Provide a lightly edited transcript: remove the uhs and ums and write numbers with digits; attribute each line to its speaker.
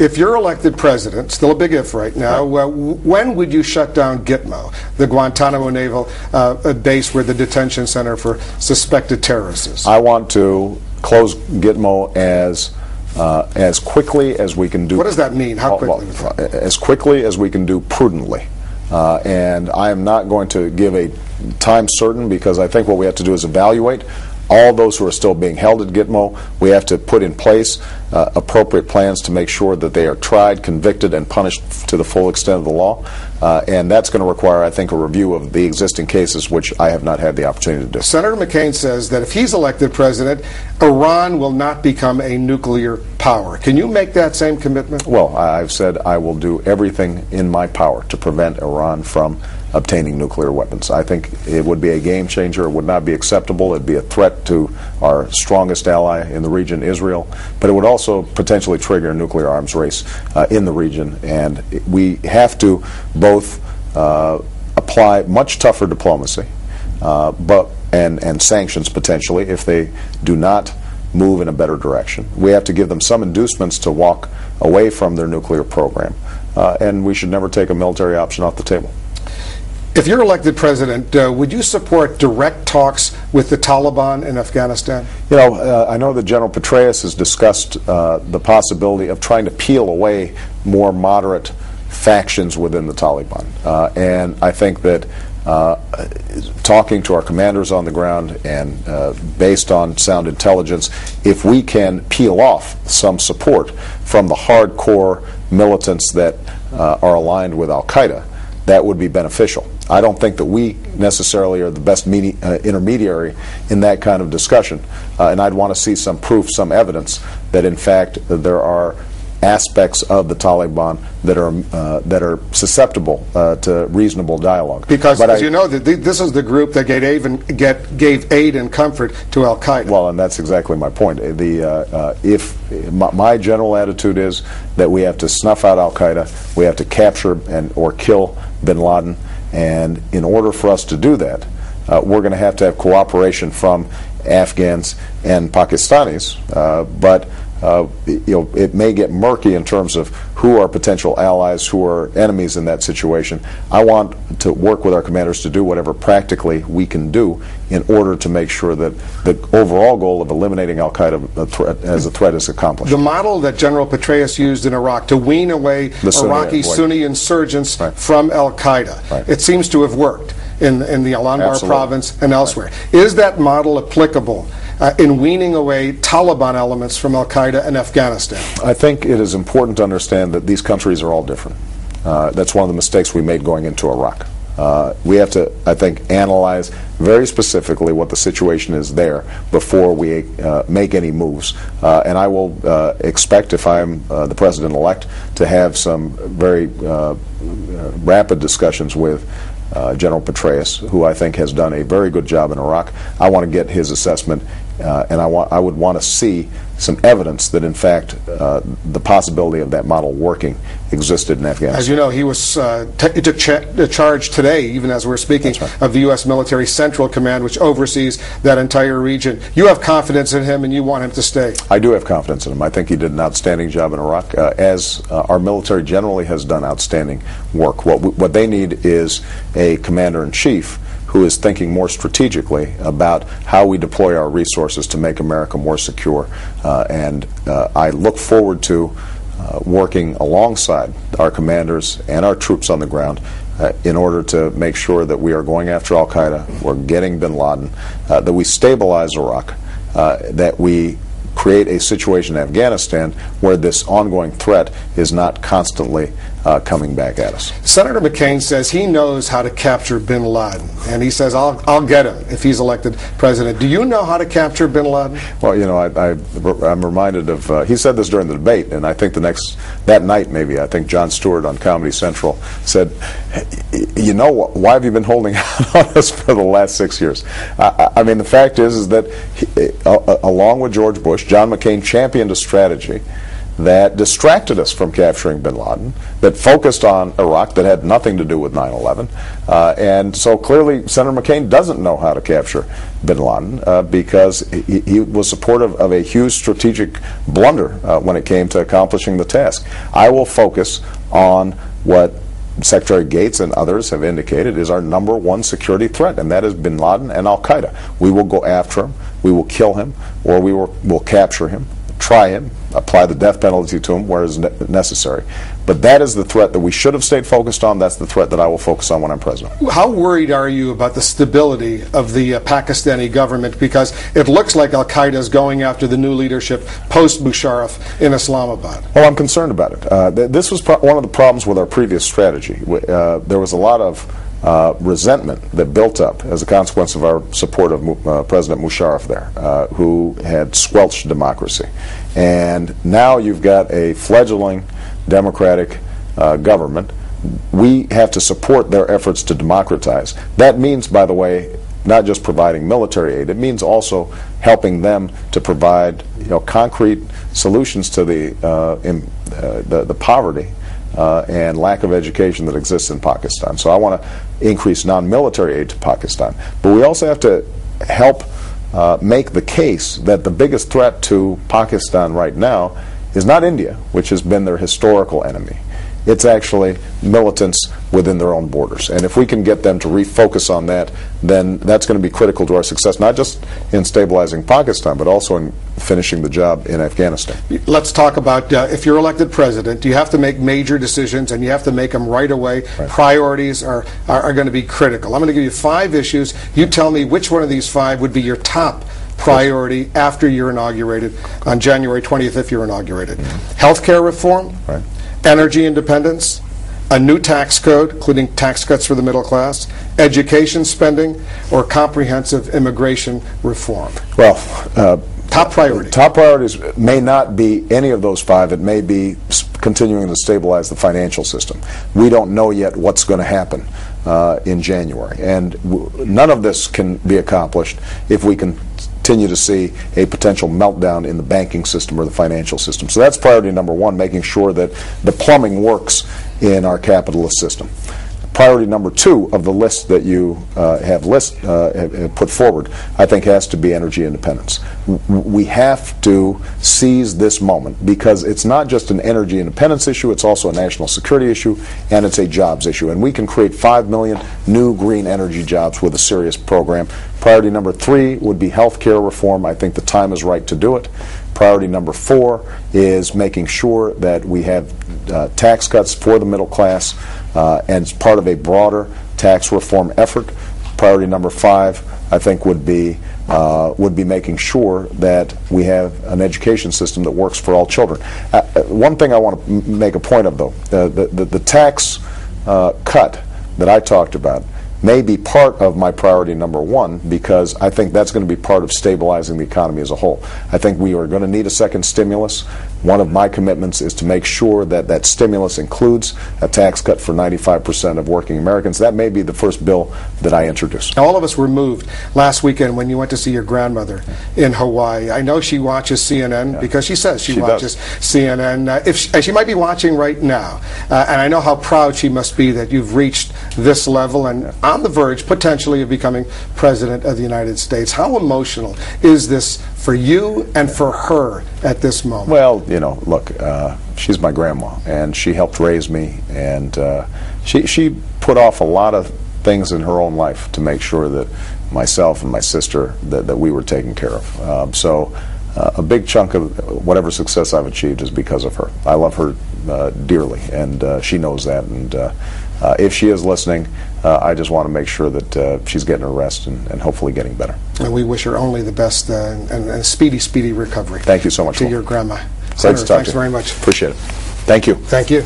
Speaker 1: if you're elected president, still a big if right now, when would you shut down Gitmo, the Guantanamo Naval base where the detention center for suspected terrorists is?
Speaker 2: I want to close Gitmo as quickly as we can do.
Speaker 1: What does that mean? How quickly?
Speaker 2: As quickly as we can do prudently. And I am not going to give a time certain, because I think what we have to do is evaluate all those who are still being held at Gitmo. We have to put in place appropriate plans to make sure that they are tried, convicted, and punished to the full extent of the law. And that's going to require, I think, a review of the existing cases, which I have not had the opportunity to do.
Speaker 1: Senator McCain says that if he's elected president, Iran will not become a nuclear power. Can you make that same commitment?
Speaker 2: Well, I've said I will do everything in my power to prevent Iran from obtaining nuclear weapons. I think it would be a game changer. It would not be acceptable. It would be a threat to our strongest ally in the region, Israel. But it would also potentially trigger a nuclear arms race in the region. And we have to both apply much tougher diplomacy and sanctions potentially if they do not move in a better direction. We have to give them some inducements to walk away from their nuclear program. And we should never take a military option off the table.
Speaker 1: If you're elected president, would you support direct talks with the Taliban in Afghanistan?
Speaker 2: You know, I know that General Petraeus has discussed the possibility of trying to peel away more moderate factions within the Taliban. And I think that talking to our commanders on the ground and based on sound intelligence, if we can peel off some support from the hardcore militants that are aligned with Al-Qaeda, that would be beneficial. I don't think that we necessarily are the best intermediary in that kind of discussion, and I'd want to see some proof, some evidence that in fact there are aspects of the Taliban that are susceptible to reasonable dialogue.
Speaker 1: Because, as you know, this is the group that gave aid and comfort to Al-Qaeda.
Speaker 2: Well, and that's exactly my point. My general attitude is that we have to snuff out Al-Qaeda, we have to capture or kill bin Laden, and in order for us to do that, we're going to have cooperation from Afghans and Pakistanis, but it may get murky in terms of who are potential allies, who are enemies in that situation. I want to work with our commanders to do whatever practically we can do in order to make sure that the overall goal of eliminating Al-Qaeda as a threat is accomplished.
Speaker 1: The model that General Petraeus used in Iraq to wean away Iraqi Sunni insurgents from Al-Qaeda, it seems to have worked in the Al-Anbar province and elsewhere. Is that model applicable in weaning away Taliban elements from Al-Qaeda in Afghanistan?
Speaker 2: I think it is important to understand that these countries are all different. That's one of the mistakes we made going into Iraq. We have to, I think, analyze very specifically what the situation is there before we make any moves. And I will expect, if I'm the president-elect, to have some very rapid discussions with General Petraeus, who I think has done a very good job in Iraq. I want to get his assessment, and I would want to see some evidence that, in fact, the possibility of that model working existed in Afghanistan.
Speaker 1: As you know, he took charge today, even as we're speaking, of the U.S. Military Central Command, which oversees that entire region. You have confidence in him, and you want him to stay.
Speaker 2: I do have confidence in him. I think he did an outstanding job in Iraq, as our military generally has done outstanding work. What they need is a commander-in-chief who is thinking more strategically about how we deploy our resources to make America more secure. And I look forward to working alongside our commanders and our troops on the ground in order to make sure that we are going after Al-Qaeda, we're getting bin Laden, that we stabilize Iraq, that we create a situation in Afghanistan where this ongoing threat is not constantly coming back at us.
Speaker 1: Senator McCain says he knows how to capture bin Laden, and he says, I'll get him if he's elected president. Do you know how to capture bin Laden?
Speaker 2: Well, you know, I'm reminded of, he said this during the debate, and I think that night maybe, I think Jon Stewart on Comedy Central said, you know, why have you been holding out on us for the last 6 years? I mean, the fact is that along with George Bush, John McCain championed a strategy that distracted us from capturing bin Laden, that focused on Iraq, that had nothing to do with 9/11. And so clearly Senator McCain doesn't know how to capture bin Laden because he was supportive of a huge strategic blunder when it came to accomplishing the task. I will focus on what Secretary Gates and others have indicated is our #1 security threat, and that is bin Laden and al-Qaeda. We will go after him, we will kill him, or we will capture him, try him, apply the death penalty to him where is necessary. But that is the threat that we should have stayed focused on. That's the threat that I will focus on when I'm president.
Speaker 1: How worried are you about the stability of the Pakistani government? Because it looks like al-Qaeda is going after the new leadership post-Musharraf in Islamabad.
Speaker 2: Well, I'm concerned about it. This was one of the problems with our previous strategy. There was a lot of resentment that built up as a consequence of our support of President Musharraf there, who had squelched democracy. And now you've got a fledgling democratic government. We have to support their efforts to democratize. That means, by the way, not just providing military aid. It means also helping them to provide, concrete solutions to the poverty and lack of education that exists in Pakistan. So I want to increase non-military aid to Pakistan. But we also have to help make the case that the biggest threat to Pakistan right now is not India, which has been their historical enemy. It's actually militants within their own borders. And if we can get them to refocus on that, then that's going to be critical to our success, not just in stabilizing Pakistan, but also in finishing the job in Afghanistan.
Speaker 1: Let's talk about, if you're elected president, you have to make major decisions, and you have to make them right away. Right. Priorities are going to be critical. I'm going to give you 5 issues. You tell me which one of these 5 would be your top priority after you're inaugurated, on January 20th if you're inaugurated. Healthcare reform, right. Energy independence, a new tax code, including tax cuts for the middle class, education spending, or comprehensive immigration reform.
Speaker 2: Well,
Speaker 1: top priority.
Speaker 2: Top priorities may not be any of those 5. It may be continuing to stabilize the financial system. We don't know yet what's going to happen in January, and none of this can be accomplished if we continue to see a potential meltdown in the banking system or the financial system. So that's priority #1, making sure that the plumbing works in our capitalist system. Priority #2 of the list that you have put forward, I think, has to be energy independence. We have to seize this moment, because it's not just an energy independence issue, it's also a national security issue, and it's a jobs issue. And we can create 5 million new green energy jobs with a serious program. Priority #3 would be health care reform. I think the time is right to do it. Priority #4 is making sure that we have tax cuts for the middle class, and it's part of a broader tax reform effort. Priority #5, I think, would be making sure that we have an education system that works for all children. One thing I want to make a point of, though, the tax cut that I talked about may be part of my priority #1, because I think that's going to be part of stabilizing the economy as a whole. I think we are going to need a second stimulus. One of my commitments is to make sure that that stimulus includes a tax cut for 95% of working Americans. That may be the first bill that I introduce.
Speaker 1: All of us were moved last weekend when you went to see your grandmother in Hawaii. I know she watches CNN, because she says she watches CNN. She might be watching right now, and I know how proud she must be that you've reached this level and on the verge, potentially, of becoming President of the United States. How emotional is this for you and for her at this moment?
Speaker 2: Well, look, she's my grandma, and she helped raise me, and she put off a lot of things in her own life to make sure that myself and my sister, that we were taken care of. So a big chunk of whatever success I've achieved is because of her. I love her dearly, and she knows that. And if she is listening, I just want to make sure that she's getting her rest and hopefully getting better.
Speaker 1: And we wish her only the best and a speedy recovery.
Speaker 2: Thank you so much.
Speaker 1: To your grandma.
Speaker 2: Great to talk to you.
Speaker 1: Thanks very much.
Speaker 2: Appreciate it. Thank you.
Speaker 1: Thank you.